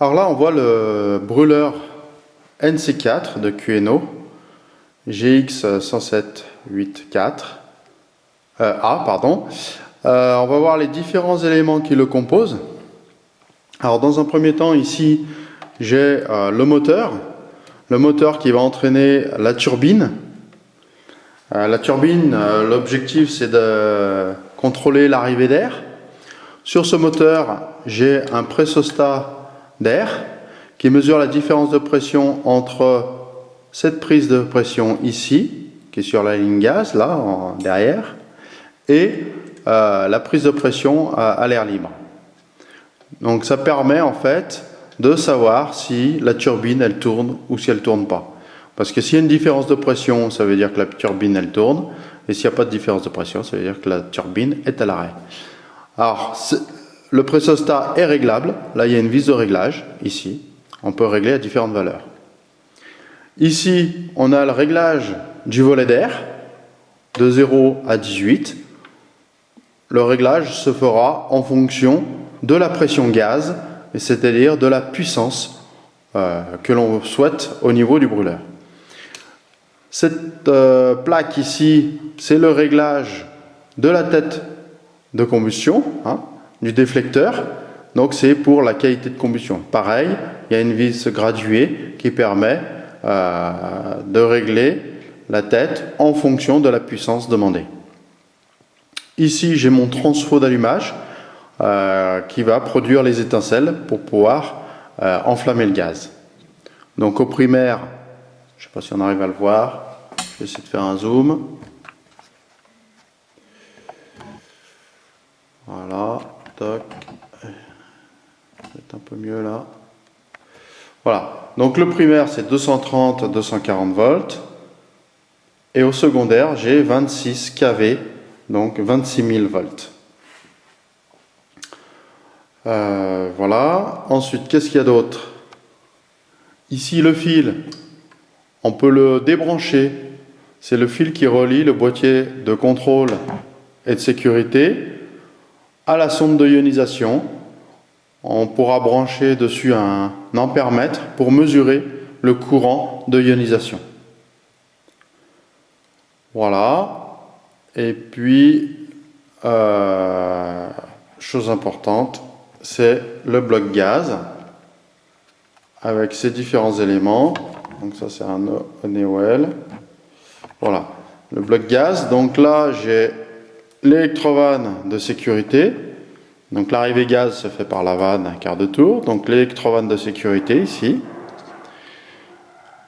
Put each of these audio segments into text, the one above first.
Alors là, on voit le brûleur NC4 de QNO, GX1078A, pardon. On va voir les différents éléments qui le composent. Alors dans un premier temps, ici, j'ai le moteur qui va entraîner la turbine. L'objectif, c'est de contrôler l'arrivée d'air. Sur ce moteur, j'ai un pressostat d'air qui mesure la différence de pression entre cette prise de pression ici, qui est sur la ligne gaz, là, derrière, et la prise de pression à l'air libre. Donc ça permet en fait de savoir si la turbine elle tourne ou si elle ne tourne pas. Parce que s'il y a une différence de pression, ça veut dire que la turbine elle tourne, et s'il n'y a pas de différence de pression, ça veut dire que la turbine est à l'arrêt. Alors, le pressostat est réglable. Là, il y a une vis de réglage, ici. On peut régler à différentes valeurs. Ici, on a le réglage du volet d'air, de 0 à 18. Le réglage se fera en fonction de la pression gaz, c'est-à-dire de la puissance que l'on souhaite au niveau du brûleur. Cette plaque ici, c'est le réglage de la tête de combustion, du déflecteur, donc c'est pour la qualité de combustion. Pareil, il y a une vis graduée qui permet de régler la tête en fonction de la puissance demandée. Ici, j'ai mon transfo d'allumage qui va produire les étincelles pour pouvoir enflammer le gaz. Donc au primaire, je ne sais pas si on arrive à le voir, je vais essayer de faire un zoom. Voilà, toc, c'est un peu mieux là. Voilà, donc le primaire c'est 230-240 volts, et au secondaire j'ai 26 kV, donc 26 000 volts. Voilà, ensuite qu'est-ce qu'il y a d'autre? Ici le fil, on peut le débrancher, c'est le fil qui relie le boîtier de contrôle et de sécurité à la sonde de ionisation. On pourra brancher dessus un ampèremètre pour mesurer le courant de ionisation. Voilà. Et puis, chose importante, c'est le bloc gaz avec ses différents éléments. Donc ça c'est un NEOL. Voilà, le bloc gaz. Donc là j'ai l'électrovanne de sécurité. Donc l'arrivée gaz se fait par la vanne un quart de tour. Donc l'électrovanne de sécurité ici.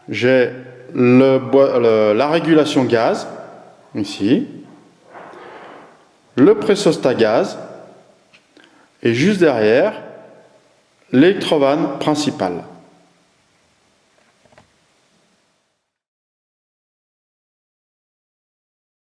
J'ai la régulation gaz ici. Le pressostat gaz. Et juste derrière, l'électrovanne principale.